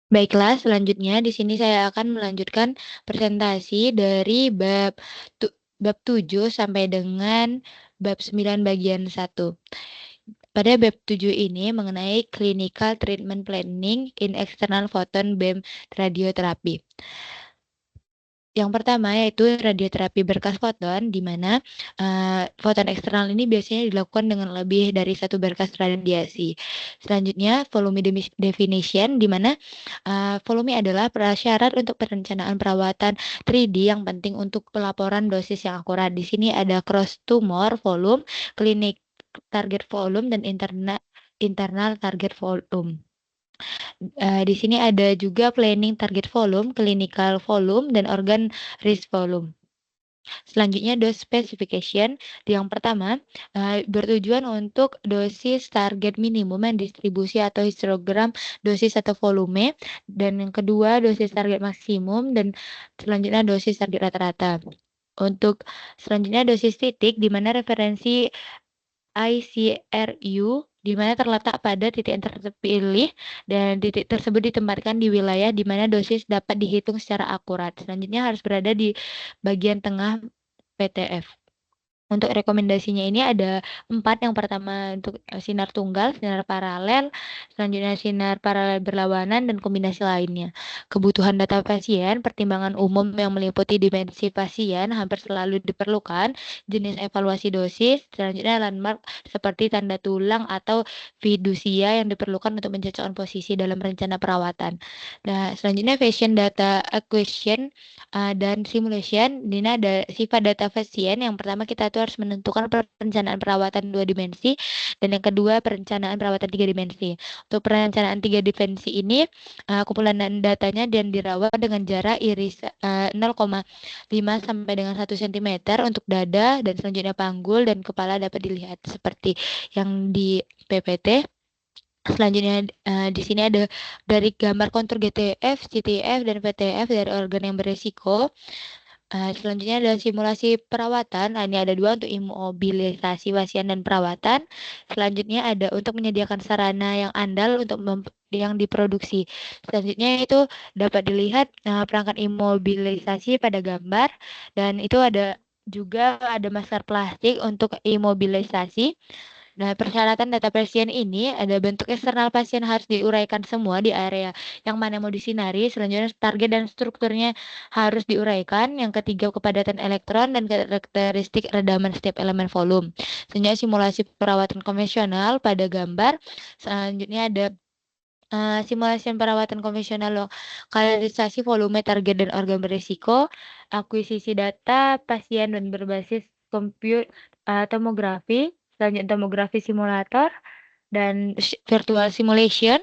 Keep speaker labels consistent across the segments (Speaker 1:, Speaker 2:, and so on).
Speaker 1: Baiklah, selanjutnya di sini saya akan melanjutkan presentasi dari bab 7 sampai dengan bab 9 bagian 1. Pada bab 7 ini mengenai clinical treatment planning in external photon beam radiotherapy. Yang pertama yaitu radioterapi berkas foton, di mana foton eksternal ini biasanya dilakukan dengan lebih dari satu berkas radiasi. Selanjutnya, volume definition, di mana volume adalah prasyarat untuk perencanaan perawatan 3D yang penting untuk pelaporan dosis yang akurat. Di sini ada cross tumor volume, klinik target volume, dan internal target volume. Di sini ada juga planning target volume, clinical volume, dan organ risk volume. Selanjutnya dose specification. Yang pertama, bertujuan untuk dosis target minimum yang distribusi atau histogram dosis atau volume. Dan yang kedua, dosis target maksimum. Dan selanjutnya dosis target rata-rata. Untuk selanjutnya dosis titik, di mana referensi ICRU di mana terletak pada titik yang terpilih dan titik tersebut ditempatkan di wilayah di mana dosis dapat dihitung secara akurat. Selanjutnya harus berada di bagian tengah PTF. Untuk rekomendasinya ini ada 4. Yang pertama untuk sinar tunggal, sinar paralel, selanjutnya sinar paralel berlawanan, dan kombinasi lainnya. Kebutuhan data pasien, pertimbangan umum yang meliputi dimensi pasien hampir selalu diperlukan, jenis evaluasi dosis, selanjutnya landmark seperti tanda tulang atau fidusia yang diperlukan untuk mencocokkan posisi dalam rencana perawatan. Nah, selanjutnya patient data acquisition dan simulation. Ini ada sifat data pasien. Yang pertama kita tuh harus menentukan perencanaan perawatan 2 dimensi, dan yang kedua perencanaan perawatan 3 dimensi. Untuk perencanaan 3 dimensi ini kumpulan datanya dan dirawat dengan jarak iris 0,5 sampai dengan 1 cm untuk dada, dan selanjutnya panggul dan kepala dapat dilihat seperti yang di PPT. Selanjutnya di sini ada dari gambar kontur GTF, CTF, dan VTF dari organ yang beresiko. Selanjutnya ada simulasi perawatan. Nah, ini ada 2 untuk imobilisasi pasien dan perawatan. Selanjutnya ada untuk menyediakan sarana yang andal untuk yang diproduksi. Selanjutnya itu dapat dilihat perangkat imobilisasi pada gambar, dan itu ada juga ada masker plastik untuk imobilisasi. Nah, persyaratan data pasien ini ada bentuk eksternal pasien harus diuraikan semua di area yang mana mau disinari. Selanjutnya target dan strukturnya harus diuraikan. Yang ketiga kepadatan elektron dan karakteristik redaman setiap elemen volume. Selanjutnya simulasi perawatan konvensional pada gambar. Selanjutnya ada simulasi perawatan konvensional lokalisasi volume target dan organ berisiko, akuisisi data pasien dan berbasis tomografi, selanjutnya tomografi simulator, dan virtual simulation,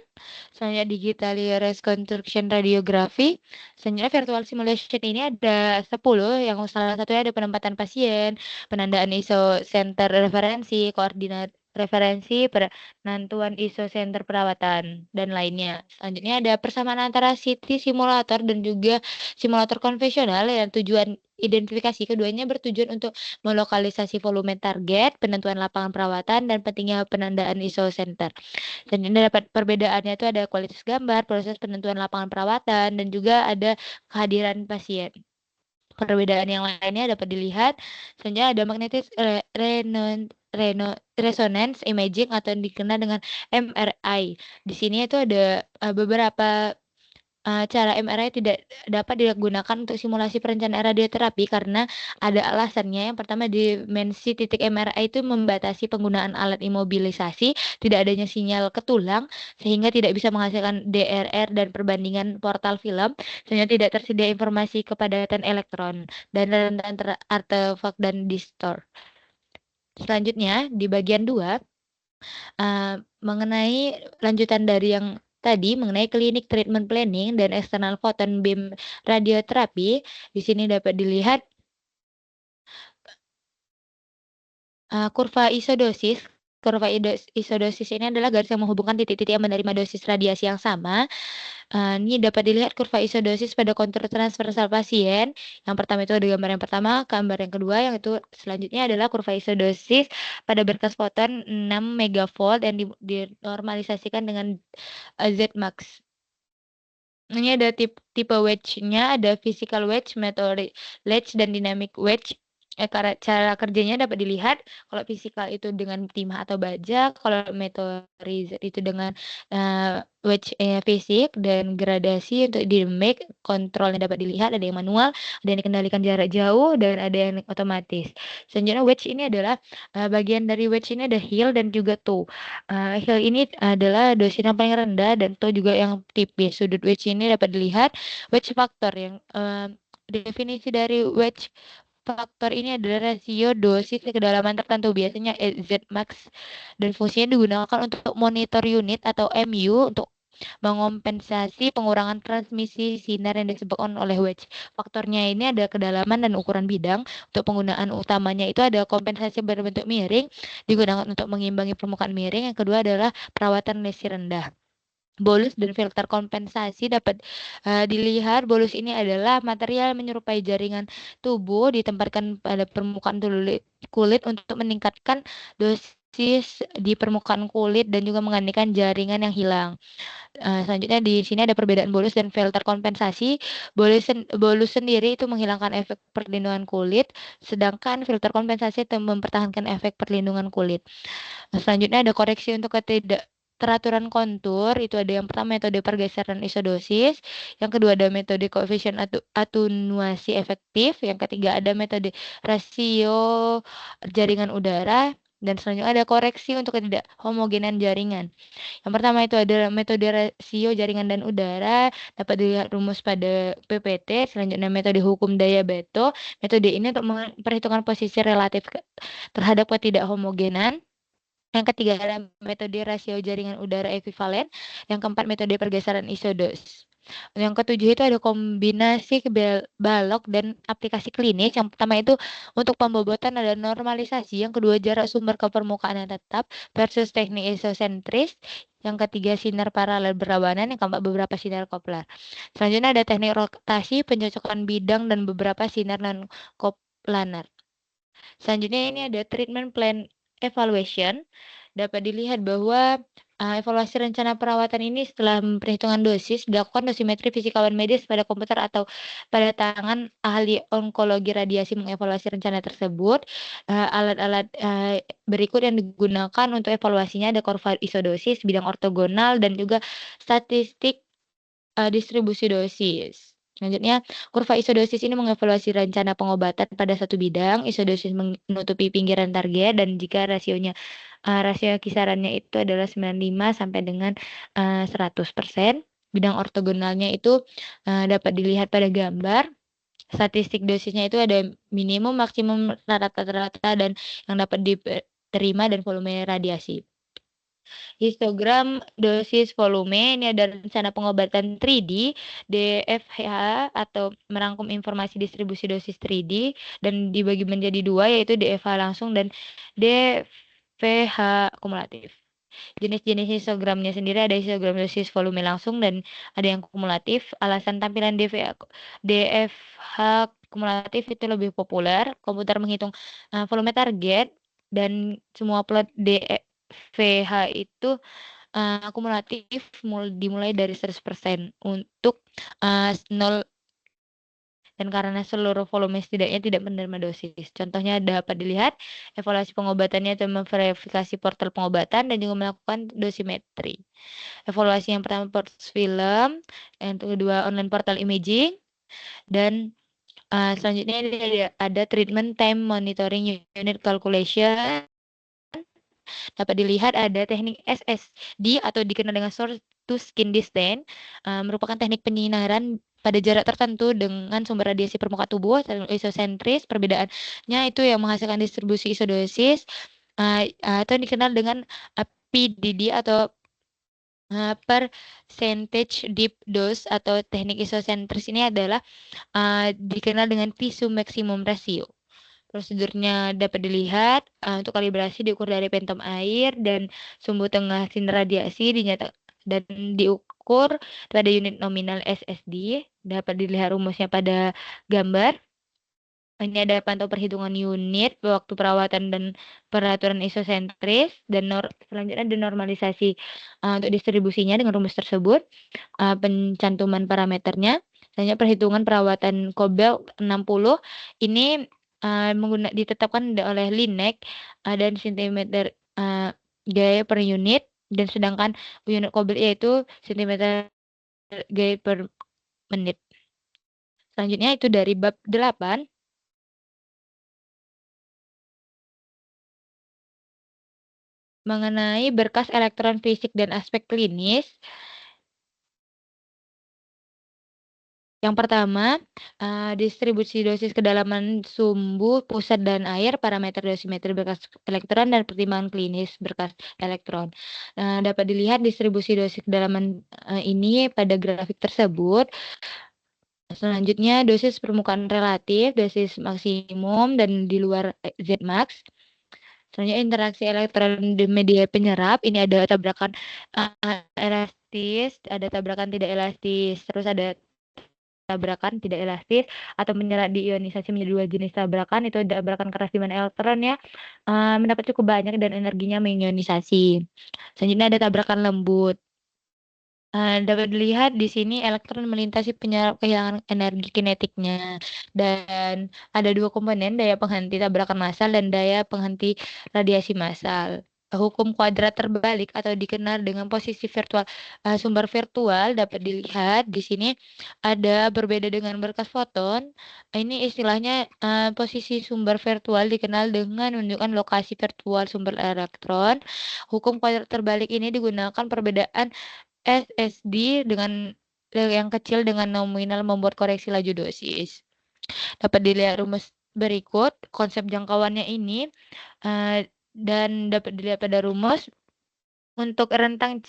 Speaker 1: selanjutnya digital reconstruction radiografi. Selanjutnya virtual simulation ini ada 10, yang salah satunya ada penempatan pasien, penandaan ISO center referensi, koordinat referensi, penentuan ISO center perawatan, dan lainnya. Selanjutnya ada persamaan antara CT simulator dan juga simulator konvensional, yang tujuan identifikasi keduanya bertujuan untuk melokalisasi volume target, penentuan lapangan perawatan, dan pentingnya penandaan ISO center. Dan ini dapat perbedaannya itu ada kualitas gambar, proses penentuan lapangan perawatan, dan juga ada kehadiran pasien. Perbedaan yang lainnya dapat dilihat. Selanjutnya ada magnetic resonance imaging atau yang dikenal dengan MRI. Di sini itu ada beberapa cara MRI tidak dapat digunakan untuk simulasi perencanaan radioterapi karena ada alasannya. Yang pertama, dimensi titik MRI itu membatasi penggunaan alat imobilisasi, tidak adanya sinyal ke tulang, sehingga tidak bisa menghasilkan DRR dan perbandingan portal film, sehingga tidak tersedia informasi kepadatan elektron, dan rentan artefak dan distort. Selanjutnya, di bagian 2, mengenai lanjutan dari yang tadi mengenai klinik treatment planning dan external photon beam radioterapi, di sini dapat dilihat kurva isodosis. Kurva isodosis ini adalah garis yang menghubungkan titik-titik yang menerima dosis radiasi yang sama. Ini dapat dilihat kurva isodosis pada kontur transversal pasien. Yang pertama itu ada gambar yang pertama, gambar yang kedua yang itu selanjutnya adalah kurva isodosis pada berkas foton 6 megavolt yang dinormalisasikan dengan Z max. Ini ada tipe wedge-nya, ada physical wedge, meteoric wedge, dan dynamic wedge. Cara kerjanya dapat dilihat. Kalau physical itu dengan timah atau baja, kalau meteorizer itu dengan wedge fisik, dan gradasi untuk dynamic kontrolnya dapat dilihat. Ada yang manual, ada yang dikendalikan jarak jauh, dan ada yang otomatis. Selanjutnya wedge ini adalah bagian dari wedge ini ada heel dan juga toe. Heel ini adalah dosis yang paling rendah dan toe juga yang tipis. Sudut wedge ini dapat dilihat. Wedge factor yang definisi dari wedge faktor ini adalah rasio dosis kedalaman tertentu, biasanya Z max, dan fungsinya digunakan untuk monitor unit atau MU untuk mengompensasi pengurangan transmisi sinar yang disebabkan oleh wedge. Faktornya ini ada kedalaman dan ukuran bidang. Untuk penggunaan utamanya itu ada kompensasi berbentuk miring, digunakan untuk mengimbangi permukaan miring. Yang kedua adalah perawatan lesi rendah. Bolus dan filter kompensasi dapat dilihat. Bolus ini adalah material menyerupai jaringan tubuh ditempatkan pada permukaan kulit untuk meningkatkan dosis di permukaan kulit dan juga menggantikan jaringan yang hilang. Selanjutnya di sini ada perbedaan bolus dan filter kompensasi. Bolus sendiri itu menghilangkan efek perlindungan kulit, sedangkan filter kompensasi itu mempertahankan efek perlindungan kulit. Selanjutnya ada koreksi untuk teraturan kontur. Itu ada yang pertama metode pergeseran isodosis, yang kedua ada metode koefisien atenuasi efektif, yang ketiga ada metode rasio jaringan udara, dan selanjutnya ada koreksi untuk tidak homogenan jaringan. Yang pertama itu adalah metode rasio jaringan dan udara, dapat dilihat rumus pada PPT. Selanjutnya metode hukum daya Beto. Metode ini untuk memperhitungkan posisi relatif terhadap ketidakhomogenan. Yang ketiga adalah metode rasio jaringan udara ekuivalen. Yang keempat metode pergeseran isodos. Yang ketujuh itu ada kombinasi balok dan aplikasi klinis. Yang pertama itu untuk pembobotan ada normalisasi. Yang kedua jarak sumber ke permukaan yang tetap versus teknik isosentris. Yang ketiga sinar paralel berlawanan. Yang keempat beberapa sinar koplar. Selanjutnya ada teknik rotasi, pencocokan bidang, dan beberapa sinar non koplanar. Selanjutnya ini ada treatment plan evaluation. Dapat dilihat bahwa evaluasi rencana perawatan ini setelah perhitungan dosis dilakukan dosimetri fisikawan medis pada komputer atau pada tangan ahli onkologi radiasi mengevaluasi rencana tersebut. Alat-alat berikut yang digunakan untuk evaluasinya ada kurva isodosis, bidang ortogonal, dan juga statistik distribusi dosis. Selanjutnya, kurva isodosis ini mengevaluasi rencana pengobatan pada satu bidang. Isodosis menutupi pinggiran target, dan jika rasio kisarannya itu adalah 95 sampai dengan 100%. Bidang ortogonalnya itu dapat dilihat pada gambar. Statistik dosisnya itu ada minimum, maksimum, rata-rata, dan yang dapat diterima, dan volume radiasi. Histogram dosis volume ini ada rencana pengobatan 3D, DFH atau merangkum informasi distribusi dosis 3D dan dibagi menjadi dua, yaitu DFH langsung dan DVH kumulatif. Jenis-jenis histogramnya sendiri ada histogram dosis volume langsung dan ada yang kumulatif. Alasan tampilan DFH kumulatif itu lebih populer. Komputer menghitung volume target dan semua plot DVH itu kumulatif dimulai dari 100% untuk 0, dan karena seluruh volume setidaknya tidak menerima dosis. Contohnya dapat dilihat evaluasi pengobatannya atau memverifikasi portal pengobatan dan juga melakukan dosimetri. Evaluasi yang pertama portal film, yang kedua online portal imaging, dan selanjutnya ada treatment time monitoring unit calculation. Dapat dilihat ada teknik SSD atau dikenal dengan source to skin distance, merupakan teknik penyinaran pada jarak tertentu dengan sumber radiasi permukaan tubuh atau isosentris. Perbedaannya itu yang menghasilkan distribusi isodosis atau dikenal dengan PDD atau percentage deep dose, atau teknik isosentris ini adalah dikenal dengan tisu maksimum ratio. Prosedurnya dapat dilihat untuk kalibrasi diukur dari phantom air dan sumbu tengah sinar radiasi dan diukur pada unit nominal SSD. Dapat dilihat rumusnya pada gambar. Ini ada pantau perhitungan unit, waktu perawatan dan peraturan isosentris, dan selanjutnya ada normalisasi untuk distribusinya dengan rumus tersebut, pencantuman parameternya. Selanjutnya perhitungan perawatan Cobalt 60 ini ditetapkan oleh Linek dan sentimeter gaya per unit, dan sedangkan unit Cobalt yaitu sentimeter gaya per menit. Selanjutnya itu dari bab 8. Mengenai berkas elektron fisik dan aspek klinis. Yang pertama, distribusi dosis kedalaman sumbu, pusat, dan air, parameter dosimetri berkas elektron, dan pertimbangan klinis berkas elektron. Dapat dilihat distribusi dosis kedalaman ini pada grafik tersebut. Selanjutnya, dosis permukaan relatif, dosis maksimum, dan di luar Zmax. Selanjutnya interaksi elektron di media penyerap. Ini ada tabrakan elastis, ada tabrakan tidak elastis, terus ada tabrakan tidak elastis atau menyerap di ionisasi menjadi dua jenis tabrakan. Itu tabrakan keras di mana elektron ya mendapat cukup banyak dan energinya mengionisasi. Selanjutnya ada tabrakan lembut. Dapat dilihat di sini elektron melintasi penyerap kehilangan energi kinetiknya, dan ada dua komponen, daya penghenti tabrakan massal dan daya penghenti radiasi massal. Hukum kuadrat terbalik atau dikenal dengan posisi virtual sumber virtual dapat dilihat di sini ada berbeda dengan berkas foton. Ini istilahnya posisi sumber virtual dikenal dengan menunjukkan lokasi virtual sumber elektron. Hukum kuadrat terbalik ini digunakan perbedaan SSD dengan yang kecil dengan nominal membuat koreksi laju dosis. Dapat dilihat rumus berikut konsep jangkauannya ini dan dapat dilihat pada rumus untuk rentang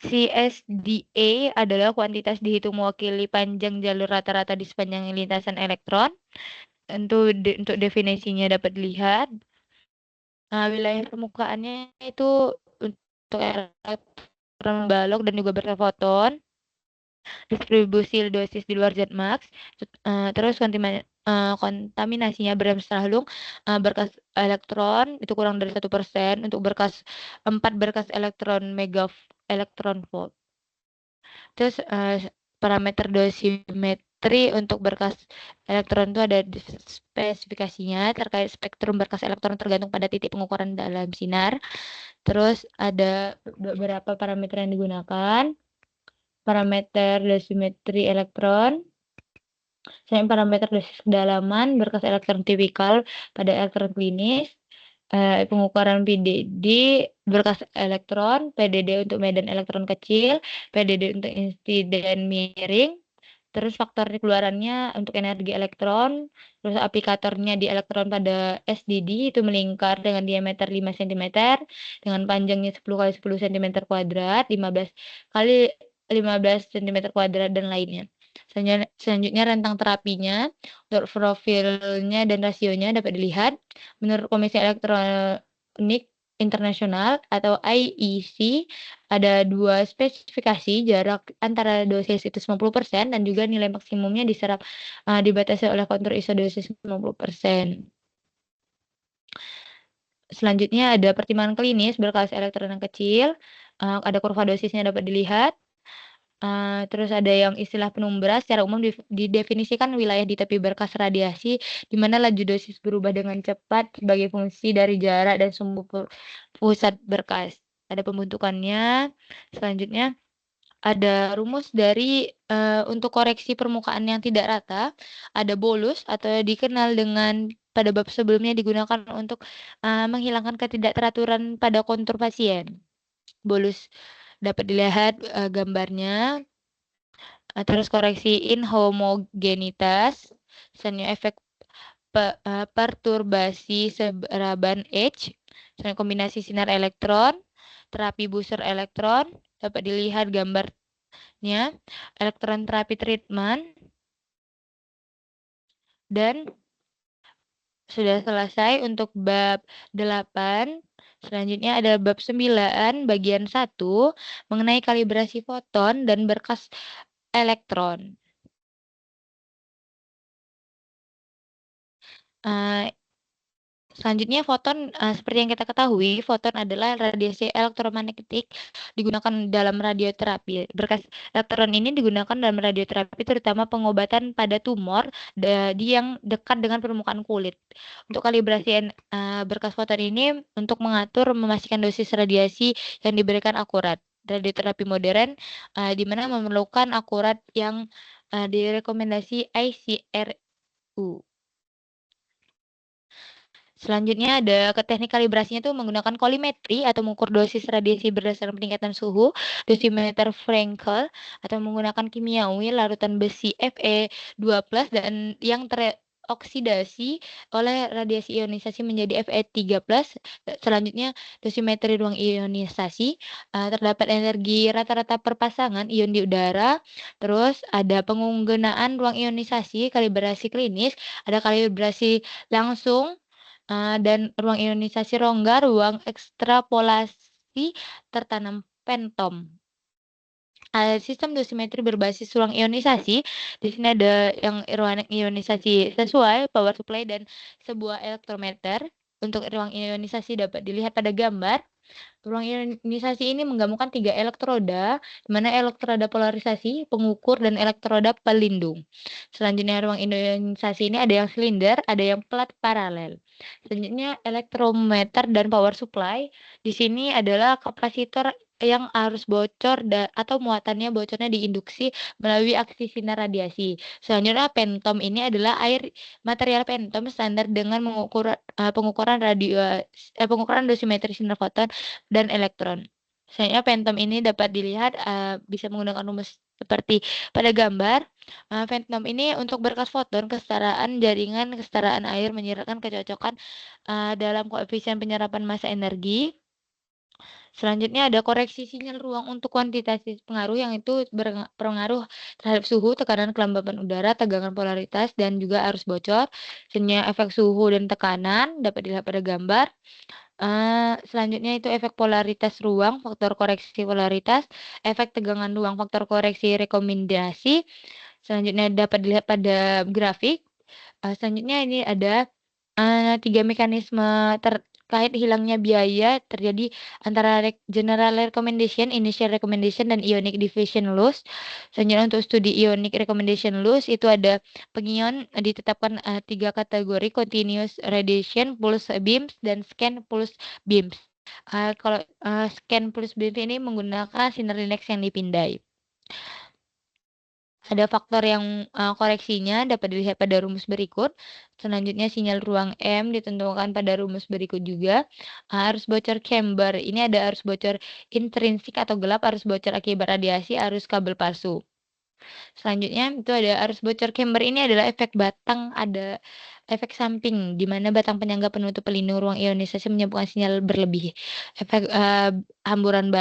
Speaker 1: CSDA adalah kuantitas dihitung mewakili panjang jalur rata-rata di sepanjang lintasan elektron. Untuk definisinya dapat dilihat wilayah permukaannya itu untuk elektron balok dan juga berfoton, distribusi dosis di luar Zmax, terus kontaminasinya berdasarkan Halung, berkas elektron itu kurang dari 1%, untuk 4 berkas elektron elektron volt. Terus parameter dosimetri untuk berkas elektron itu ada di spesifikasinya terkait spektrum berkas elektron tergantung pada titik pengukuran dalam sinar. Terus ada beberapa parameter yang digunakan. Parameter dosimetri elektron, parameter dosis kedalaman berkas elektron tipikal pada elektron klinis, pengukuran PDD berkas elektron, PDD untuk medan elektron kecil, PDD untuk insiden miring, terus faktor keluarannya untuk energi elektron, terus aplikatornya di elektron pada SDD itu melingkar dengan diameter 5 cm, dengan panjangnya 10 kali 10 cm kuadrat, 15 kali 15 cm kuadrat, dan lainnya. Selanjutnya rentang terapinya, untuk profilnya dan rasionya dapat dilihat. Menurut Komisi Elektronik Internasional atau IEC, ada dua spesifikasi jarak antara dosis itu 90% dan juga nilai maksimumnya diserap dibatasi oleh kontur ISO dosis 90%. Selanjutnya ada pertimbangan klinis berkelas elektron yang kecil, ada kurva dosisnya dapat dilihat. Terus ada yang istilah penumbra, secara umum didefinisikan wilayah di tepi berkas radiasi di mana laju dosis berubah dengan cepat sebagai fungsi dari jarak dan sumbu pusat berkas. Ada pembentukannya. Selanjutnya ada rumus dari untuk koreksi permukaan yang tidak rata, ada bolus atau dikenal dengan pada bab sebelumnya digunakan untuk menghilangkan ketidakteraturan pada kontur pasien. Bolus dapat dilihat gambarnya. Terus koreksi inhomogenitas, selanjutnya efek perturbasi seraban H, kombinasi sinar elektron, terapi booster elektron, dapat dilihat gambarnya, elektron terapi treatment, dan sudah selesai untuk bab 8. Selanjutnya ada bab 9 bagian 1 mengenai kalibrasi foton dan berkas elektron. Uh, Selanjutnya foton, seperti yang kita ketahui, foton adalah radiasi elektromagnetik digunakan dalam radioterapi. Berkas elektron ini digunakan dalam radioterapi terutama pengobatan pada tumor di yang dekat dengan permukaan kulit. Untuk kalibrasi berkas foton ini untuk mengatur memastikan dosis radiasi yang diberikan akurat. Radioterapi modern di mana memerlukan akurat yang direkomendasi ICRU. Selanjutnya ada ke teknik kalibrasinya tuh menggunakan kolimetri atau mengukur dosis radiasi berdasarkan peningkatan suhu, dosimeter Frankel atau menggunakan kimiawi larutan besi Fe2+ dan yang teroksidasi oleh radiasi ionisasi menjadi Fe3+. Selanjutnya dosimetri ruang ionisasi, terdapat energi rata-rata perpasangan ion di udara. Terus ada penggunaan ruang ionisasi, kalibrasi klinis, ada kalibrasi langsung dan ruang ionisasi rongga, ruang ekstrapolasi tertanam pentom. Sistem dosimetri berbasis ruang ionisasi. Di sini ada yang ruang ionisasi sesuai, power supply, dan sebuah elektrometer. Untuk ruang ionisasi dapat dilihat pada gambar. Ruang ionisasi ini menggabungkan 3 elektroda, di mana elektroda polarisasi, pengukur, dan elektroda pelindung. Selanjutnya ruang ionisasi ini ada yang silinder, ada yang plat paralel. Selanjutnya elektrometer dan power supply. Di sini adalah kapasitor yang arus bocor atau muatannya bocornya diinduksi melalui aksi sinar radiasi. Selanjutnya pentom ini adalah material pentom standar dengan pengukuran pengukuran dosimetri sinar foton dan elektron. Selanjutnya pentom ini dapat dilihat bisa menggunakan rumus seperti pada gambar. Pentom ini untuk berkas foton, kesetaraan jaringan, kesetaraan air, menyiratkan kecocokan dalam koefisien penyerapan massa energi. Selanjutnya ada koreksi sinyal ruang untuk kuantitatif pengaruh yang itu berpengaruh terhadap suhu, tekanan kelembapan udara, tegangan polaritas, dan juga arus bocor. Selanjutnya efek suhu dan tekanan dapat dilihat pada gambar. Selanjutnya itu efek polaritas ruang, faktor koreksi polaritas, efek tegangan ruang, faktor koreksi rekomendasi. Selanjutnya dapat dilihat pada grafik. Selanjutnya ini ada 3 mekanisme terkait hilangnya biaya terjadi antara general recommendation, initial recommendation, dan ionic diffusion loss. Selanjutnya untuk studi ionic recommendation loss itu ada pengion ditetapkan 3 kategori, continuous radiation, pulse beams, dan scan pulse beams. Kalau scan pulse beams ini menggunakan sinar indeks yang dipindai. Ada faktor yang koreksinya dapat dilihat pada rumus berikut. Selanjutnya sinyal ruang M ditentukan pada rumus berikut juga. Arus bocor chamber, ini ada arus bocor intrinsik atau gelap, arus bocor akibat radiasi, arus kabel palsu. Selanjutnya itu ada arus bocor chamber, ini adalah efek batang, ada efek samping di mana batang penyangga penutup pelindung ruang ionisasi menyambungkan sinyal berlebih. Efek hamburan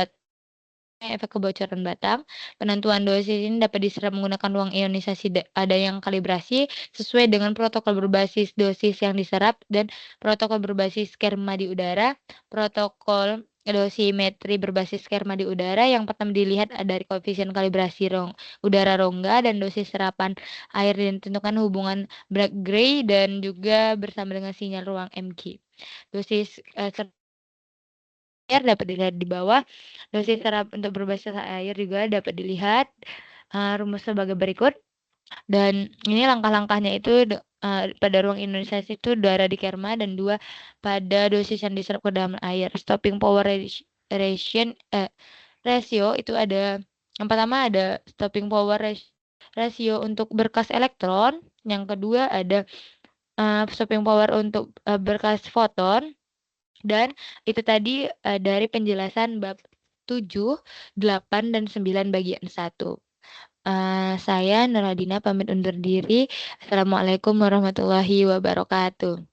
Speaker 1: efek kebocoran batang. Penentuan dosis ini dapat diserap menggunakan ruang ionisasi, ada yang kalibrasi sesuai dengan protokol berbasis dosis yang diserap dan protokol berbasis skerma di udara. Protokol dosimetri berbasis skerma di udara yang pertama dilihat dari koefisien kalibrasi udara rongga dan dosis serapan air dan ditentukan hubungan Bragg-Gray dan juga bersama dengan sinyal ruang MQ. Dosis air dapat dilihat di bawah. Dosis serap untuk berbasis air juga dapat dilihat rumus sebagai berikut. Dan ini langkah-langkahnya itu pada ruang ionisasi itu udara di kerma dan 2 pada dosis yang diserap ke dalam air. Stopping power ratio itu ada yang pertama ada stopping power ratio untuk berkas elektron, yang kedua ada stopping power untuk berkas foton. Dan itu tadi dari penjelasan bab 7, 8, dan 9 bagian 1. Saya Nuradina pamit undur diri. Assalamualaikum warahmatullahi wabarakatuh.